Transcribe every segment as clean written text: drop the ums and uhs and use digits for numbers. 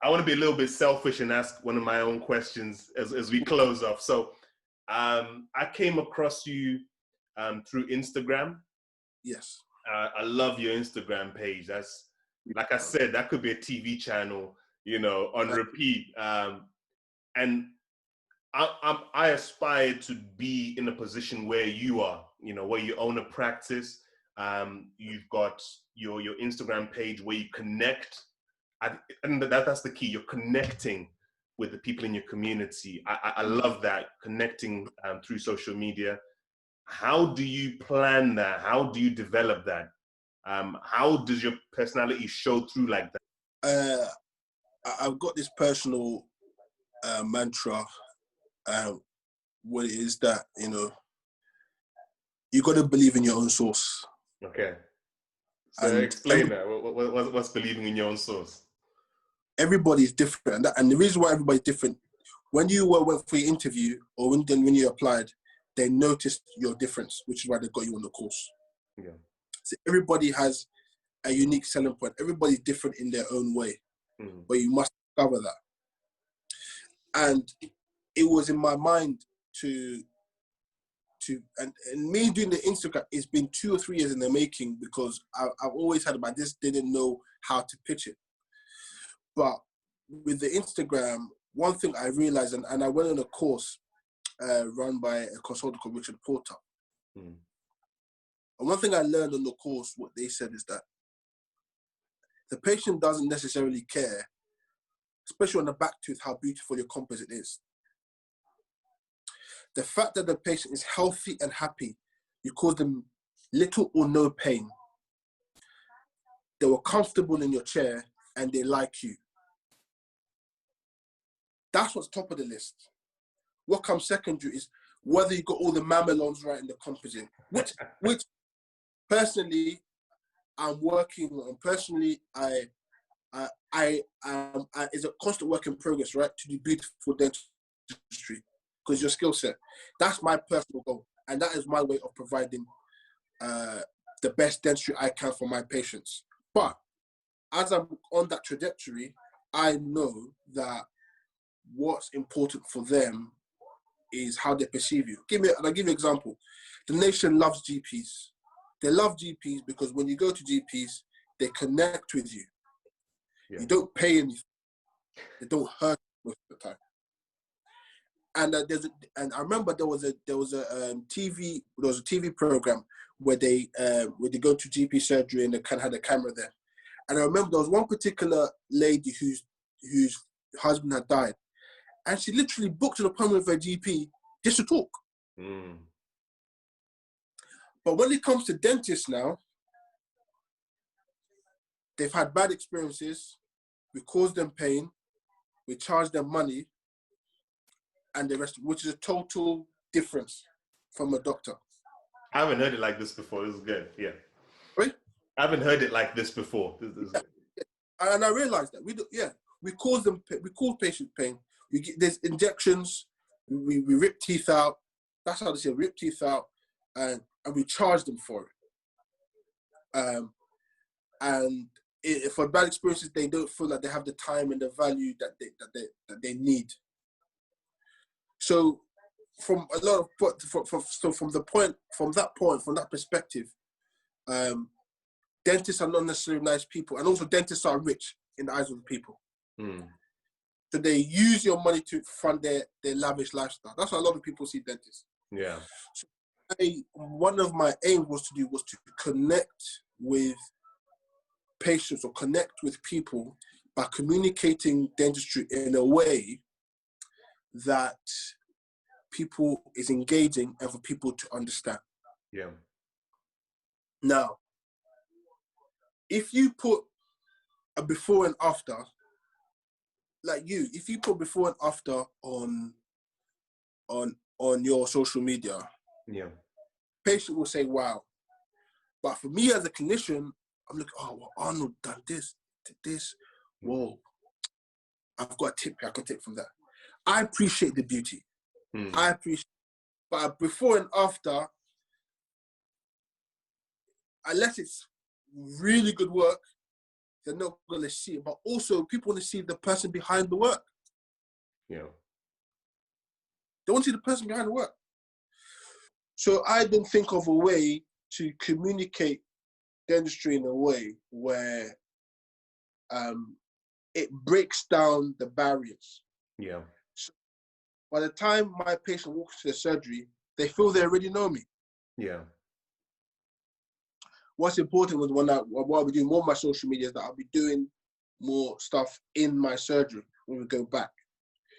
I want to be a little bit selfish and ask one of my own questions as we close off. So I came across you through Instagram. Yes. I love your Instagram page. That's, like I said, that could be a TV channel, you know, on repeat. And I aspire to be in a position where you are, you know, where you own a practice. You've got your Instagram page where you connect. And that's the key. You're connecting with the people in your community. I love that, connecting through social media. How do you plan that? How do you develop that? How does your personality show through like that? I've got this personal mantra. What it is that, you know, you got to believe in your own source. Okay. So and explain that. What's believing in your own source? Everybody's different. And the reason why everybody's different, when you went for your interview or when you applied, they noticed your difference, which is why they got you on the course. Yeah. So everybody has a unique selling point. Everybody's different in their own way, but you must discover that. And it was in my mind and me doing the Instagram, it's been 2 or 3 years in the making, because I've always had it, but I just didn't know how to pitch it. But with the Instagram, one thing I realized, and I went on a course run by a consultant called Richard Porter. And one thing I learned on the course, what they said is that the patient doesn't necessarily care, especially on the back tooth, how beautiful your composite is. The fact that the patient is healthy and happy, you cause them little or no pain. They were comfortable in your chair and they like you. That's what's top of the list. What comes secondary is whether you got all the mamelons right in the composite, which personally I'm working on. Personally, I it's a constant work in progress, right? To do beautiful dentistry, because your skill set. That's my personal goal, and that is my way of providing the best dentistry I can for my patients. But as I'm on that trajectory, I know that what's important for them is how they perceive you. I'll give you an example. The nation loves GPs. They love GPs because when you go to GPs, they connect with you. Yeah. You don't pay anything. They don't hurt you most of the time. And I remember there was a TV program where they go to GP surgery and they kind of had a camera there. And I remember there was one particular lady whose husband had died, and she literally booked an appointment with her GP just to talk. But when it comes to dentists now, they've had bad experiences. We cause them pain, we charge them money, and the rest, which is a total difference from a doctor. I haven't heard it like this before. This is good. Yeah. Right? I haven't heard it like this before. This is good. And I realized that we cause patient pain. There's injections. We rip teeth out. That's how they say rip teeth out, and we charge them for it. And for bad experiences, they don't feel that they have the time and the value that they need. So from that perspective, dentists are not necessarily nice people, and also dentists are rich in the eyes of the people. So they use your money to fund their lavish lifestyle. That's how a lot of people see dentists. Yeah. So one of my aims was to connect with patients or connect with people by communicating dentistry in a way that people is engaging and for people to understand. Yeah. Now, if you put a before and after, if you put before and after on your social media, yeah, patient will say, wow. But for me as a clinician, I'm like, oh, well, Arnold done this, did this. Whoa, I've got a tip here. I can take from that. I appreciate the beauty. I appreciate, but before and after, unless it's really good work, they're not going to see it. But also, people want to see the person behind the work. Yeah. They want to see the person behind the work. So I then think of a way to communicate dentistry in a way where it breaks down the barriers. Yeah. So by the time my patient walks to the surgery, they feel they already know me. Yeah. What's important was what I'll be doing more of my social media is that I'll be doing more stuff in my surgery when we go back.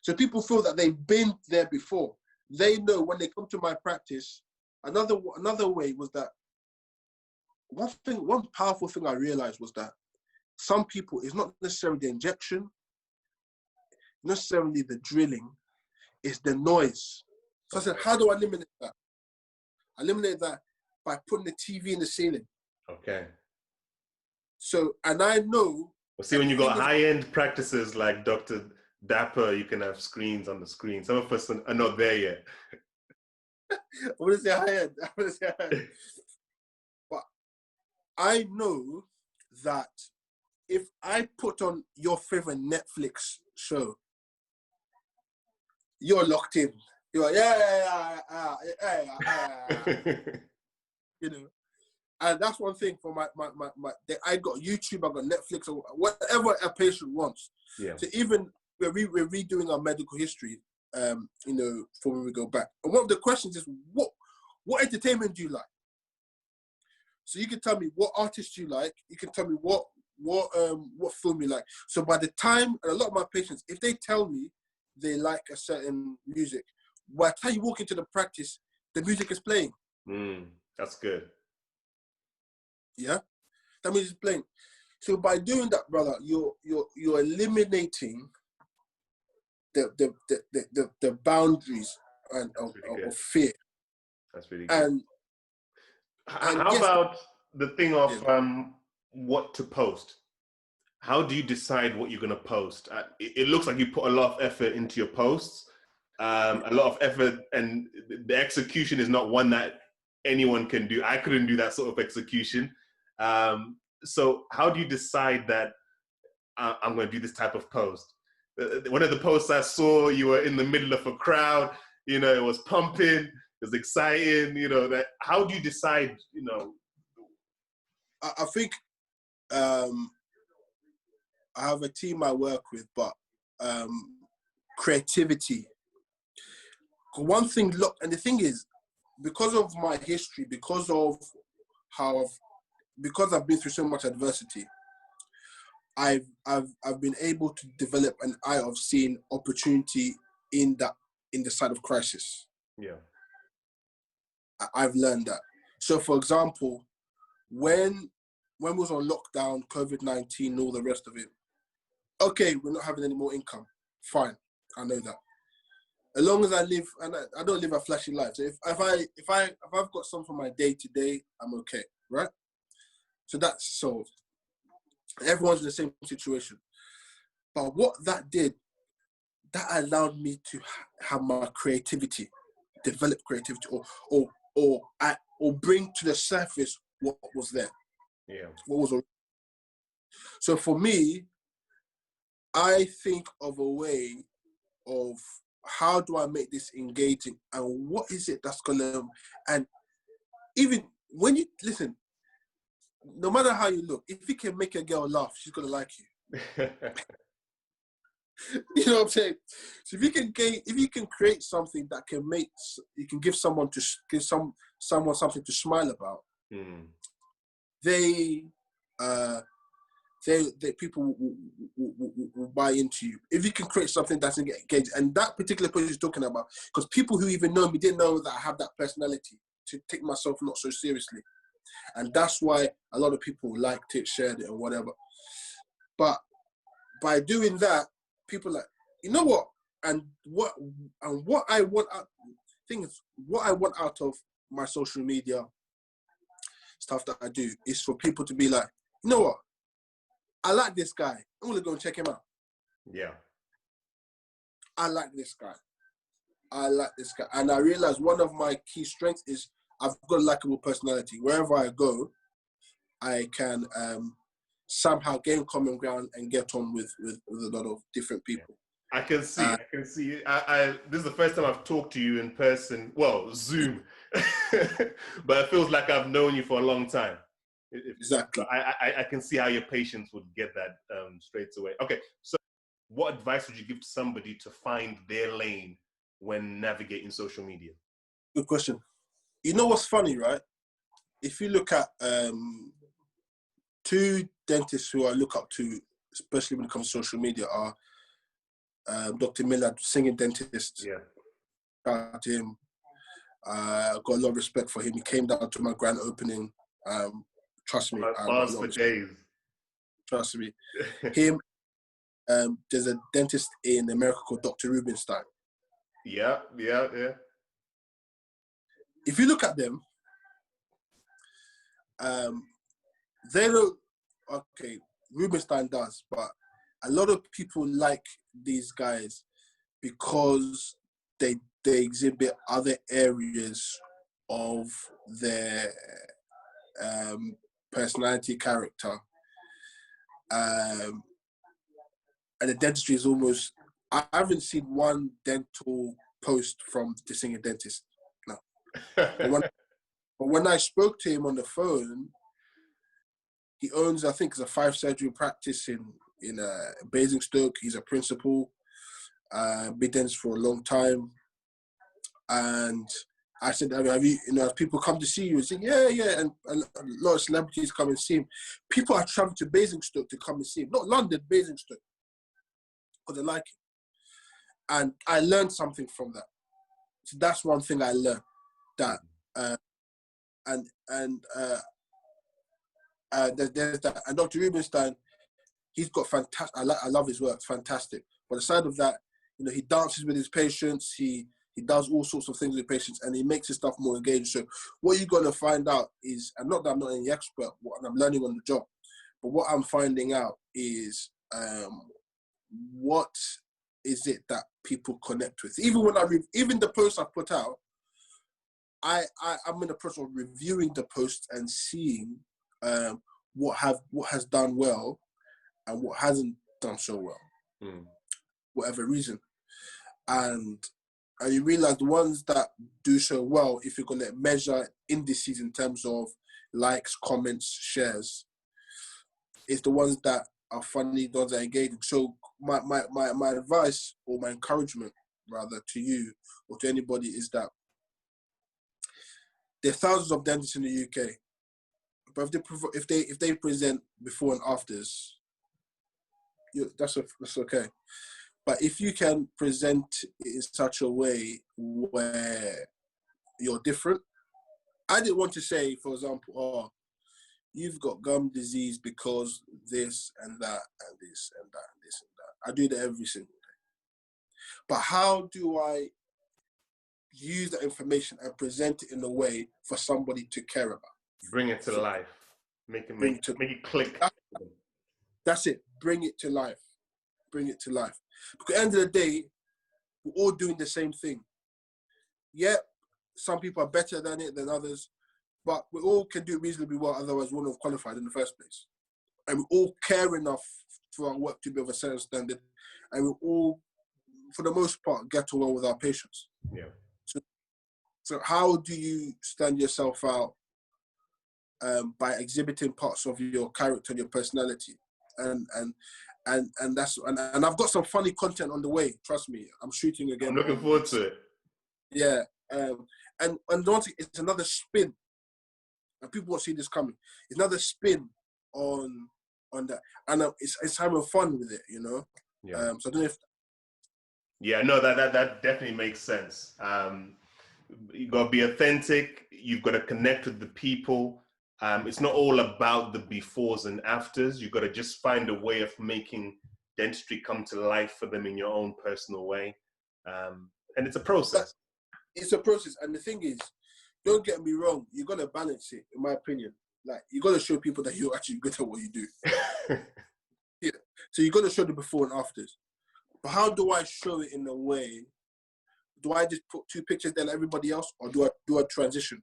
So people feel that they've been there before. They know when they come to my practice. Another way was that one powerful thing I realized was that some people, it's not necessarily the injection, necessarily the drilling, it's the noise. So I said, how do I eliminate that? I eliminate that by putting the TV in the ceiling. Okay. So, and I know. Well, see, when you got high-end practices like Dr. Dapper, you can have screens on the screen. Some of us are not there yet. I want to say high-end. But I know that if I put on your favorite Netflix show, you're locked in. You're yeah. You know, and that's one thing for my I got YouTube, I got Netflix, or whatever a patient wants. Yeah. So even we're redoing our medical history, you know, for when we go back. And one of the questions is, what entertainment do you like? So you can tell me what artists you like. You can tell me what film you like. So by the time, and a lot of my patients, if they tell me they like a certain music, by the time you walk into the practice, the music is playing. That's good. Yeah, that means it's playing. So by doing that, brother, you're eliminating the boundaries and of fear. That's really good. And how about the thing of what to post? How do you decide what you're going to post? It looks like you put a lot of effort into your posts, a lot of effort, and the execution is not one that anyone can do. I couldn't do that sort of execution. So how do you decide that I'm going to do this type of post? One of the posts I saw, you were in the middle of a crowd, you know, it was pumping, it was exciting, you know, that how do you decide, you know? I think I have a team I work with, but creativity. One thing, look, and the thing is, because of my history, because I've been through so much adversity, I've been able to develop an eye of seeing opportunity in the side of crisis. Yeah, I've learned that. So, for example, when we was on lockdown, COVID-19, all the rest of it. Okay, we're not having any more income. Fine, I know that. As long as I live, and I don't live a flashy life. So if I've got some for my day to day, I'm okay, right? So that's solved. Everyone's in the same situation. But what that did, that allowed me to have my creativity, develop creativity, or bring to the surface what was there. Yeah. What was. So for me, I think of a way of how do I make this engaging, and what is it that's gonna, and even when you listen, no matter how you look, if you can make a girl laugh, she's gonna like you. You know what I'm saying? So if you can create something that can you can give someone something to smile about, they people will buy into you. If you can create something that's engaged, and that particular person is talking about, because people who even know me didn't know that I have that personality to take myself not so seriously. And that's why a lot of people liked it, shared it, or whatever. But by doing that, people are like, you know what? And what I want what I want out of my social media stuff that I do is for people to be like, you know what? I like this guy. I'm gonna go and check him out. Yeah. I like this guy. And I realized one of my key strengths is I've got a likable personality. Wherever I go, I can somehow gain common ground and get on with a lot of different people. I can see. This is the first time I've talked to you in person. Well, Zoom, but it feels like I've known you for a long time. Exactly. I can see how your patients would get that straight away. Okay, so what advice would you give to somebody to find their lane when navigating social media? Good question. You know what's funny, right? If you look at two dentists who I look up to, especially when it comes to social media, are Dr. Millard, singing dentist. Yeah. Shout out to him. Got a lot of respect for him. He came down to my grand opening. Trust me. Past for days. Trust me. Him. There's a dentist in America called Dr. Rubenstein. Yeah. If you look at them, they don't. Okay, Rubenstein does, but a lot of people like these guys because they exhibit other areas of their personality, character, and the dentistry is almost. I haven't seen one dental post from the singing dentist. No, but when I spoke to him on the phone, he owns, I think, it's a 5 surgery practice in Basingstoke. He's a principal, been dentist for a long time. And I said, have you, have people come to see you? He said, yeah. And a lot of celebrities come and see him. People are traveling to Basingstoke to come and see him. Not London, Basingstoke. Because they like him. And I learned something from that. So that's one thing I learned. That, there's that. And Dr. Rubenstein, he's got fantastic, I love his work, it's fantastic. But aside of that, he dances with his patients, he does all sorts of things with patients, and he makes his stuff more engaging. So what you're going to find out is, and not that I'm not any expert, and I'm learning on the job, but what I'm finding out is what is it that people connect with. Even when even the posts I put out, I'm in the process of reviewing the posts and seeing what has done well and what hasn't done so well, whatever reason. And you realize the ones that do so well, if you're going to measure indices in terms of likes, comments, shares, is the ones that are funny, the ones that are engaging. So my advice, or my encouragement rather, to you or to anybody is that there are thousands of dentists in the UK, but if they present before and afters, that's okay. But if you can present it in such a way where you're different, I didn't want to say, for example, oh, you've got gum disease because this and that and this and that and this and that. I do that every single day. But how do I use that information and present it in a way for somebody to care about? Bring it to life. Make it click. That's it. Bring it to life. Bring it to life. Because at the end of the day, we're all doing the same thing. Yeah, some people are better than it than others, but we all can do it reasonably well, otherwise we wouldn't have qualified in the first place. And we all care enough for our work to be of a certain standard, and we all, for the most part, get on well with our patients. Yeah. So how do you stand yourself out by exhibiting parts of your character and your personality? And I've got some funny content on the way. Trust me, I'm shooting again. I'm looking forward to it. Yeah, and the one thing, it's another spin, and people won't see this coming. It's another spin on that, and it's having fun with it, Yeah. So I don't know if. Yeah, no, that definitely makes sense. You got to be authentic. You've got to connect with the people. It's not all about the befores and afters. You've got to just find a way of making dentistry come to life for them in your own personal way. And it's a process. It's a process. And the thing is, don't get me wrong, you got to balance it, in my opinion. Like, you got to show people that you're actually good at what you do. Yeah. So you got to show the before and afters. But how do I show it in a way? Do I just put 2 pictures there like everybody else? Or do I transition?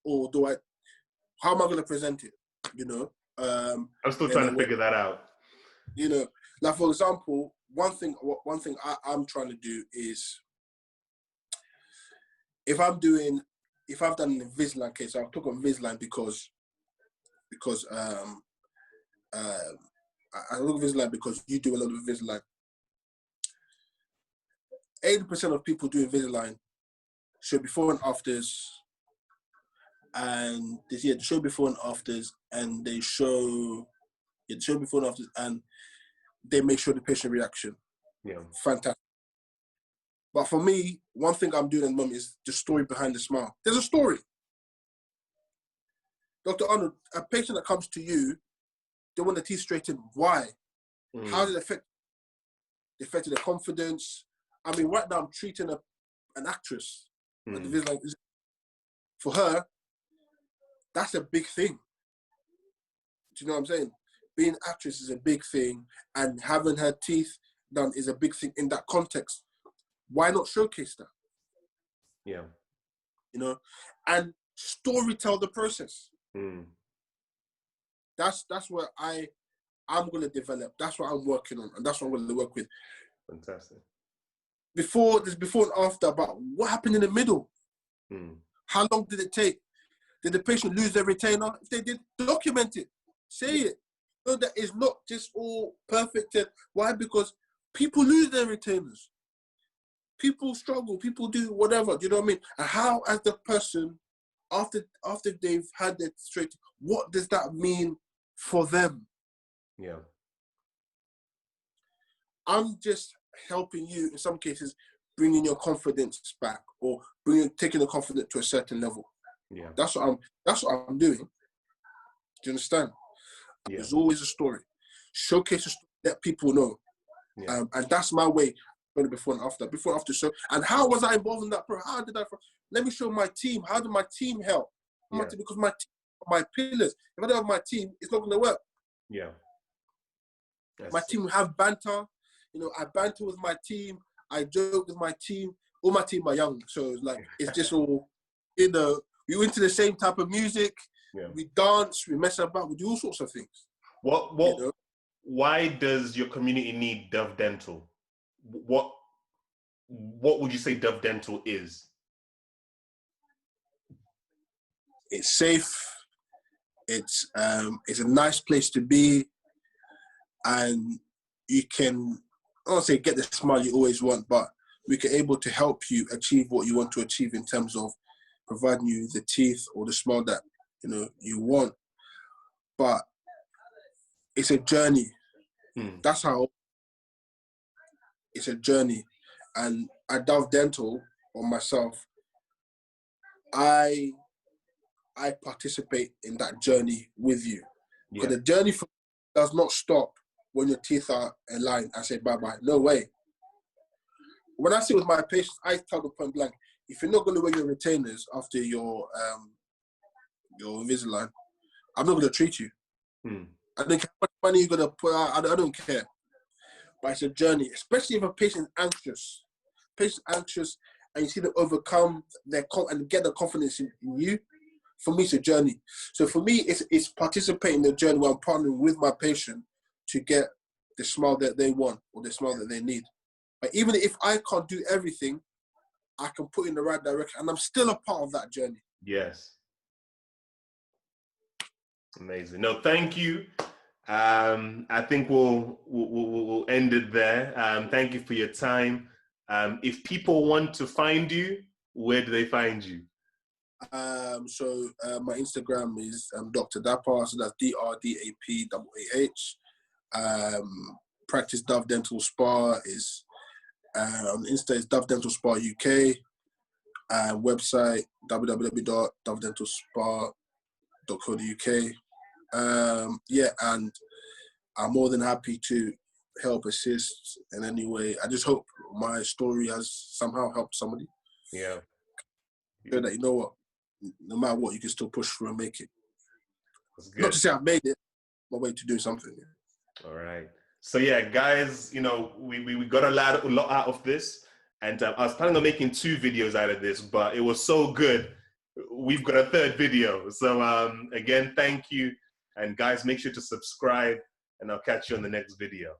Or how am I going to present it? I'm still and trying then to figure that out. you know, like for example, one thing I'm trying to do is if I've done an Invisalign case, I'll talk on Invisalign because I look at Invisalign because you do a lot of Invisalign. 80% of people do Invisalign show before and afters, and they show before and afters, and they show before and afters, and they make sure the patient reaction. Yeah. Fantastic. But for me, one thing I'm doing at the moment is the story behind the smile. There's a story. Dr. Arnold, a patient that comes to you, they want the teeth straightened. Why? How did it affect? It affected their confidence. I mean, right now I'm treating an actress. For her, that's a big thing. Do you know what I'm saying? Being an actress is a big thing, and having her teeth done is a big thing in that context. Why not showcase that? Yeah. You know, and story tell the process. That's where I'm going to develop. That's what I'm working on, and that's what I'm going to work with. Fantastic. There's before and after, about what happened in the middle. How long did it take? Did the patient lose their retainer? If they did, document it. Say it. So that it's not just all perfect. Why? Because people lose their retainers. People struggle. People do whatever. Do you know what I mean? And how, as the person, after they've had it straight, what does that mean for them? Yeah. I'm just helping you, in some cases, bringing your confidence back, or taking the confidence to a certain level. Yeah. That's what I'm doing. Do you understand? Yeah. There's always a story. Showcase a story, let people know. Yeah. And that's my way. Before and after. So, and how was I involved in that? How did I? Let me show my team. How did my team help? Yeah. Because my pillars. If I don't have my team, it's not going to work. Yeah. My team have banter. You know, I banter with my team. I joke with my team. All my team are young, so it's just all, you know. We went to the same type of music. Yeah. We dance. We mess about. We do all sorts of things. What? You know? Why does your community need Dove Dental? What would you say Dove Dental is? It's safe. It's a nice place to be, and you can, I don't say get the smile you always want, but we can able to help you achieve what you want to achieve in terms of providing you the teeth or the smile that you want. But it's a journey. That's how it's a journey. And at Dove Dental, or myself, I participate in that journey with you. Because the journey does not stop when your teeth are aligned. I say bye-bye. No way. When I sit with my patients, I tell them point blank, if you're not going to wear your retainers after your Invisalign, I'm not going to treat you. I don't care how much money you're going to put out. I don't care. But it's a journey, especially if a patient's anxious. And you see them overcome and get the confidence in you. For me, it's a journey. So for me, it's participating in the journey where I'm partnering with my patient to get the smile that they want or the smile that they need. But even if I can't do everything, I can put in the right direction, and I'm still a part of that journey. Yes. Amazing. No, thank you. I think we'll end it there. Thank you for your time. If people want to find you, where do they find you? So my Instagram is Dr. Dapar, so that's DRDAPAAH. Practice Dove Dental Spa is on Insta is Dove Dental Spa UK. Website www.dovedentalspa.co.uk. And I'm more than happy to help, assist in any way. I just hope my story has somehow helped somebody. Yeah. So that, you know what, no matter what, you can still push through and make it. That's good. Not to say I've made it, my way to do something. All right. So yeah, guys, we got a lot out of this, and I was planning on making 2 videos out of this, but it was so good. We've got a 3rd video. So again, thank you. And guys, make sure to subscribe, and I'll catch you on the next video.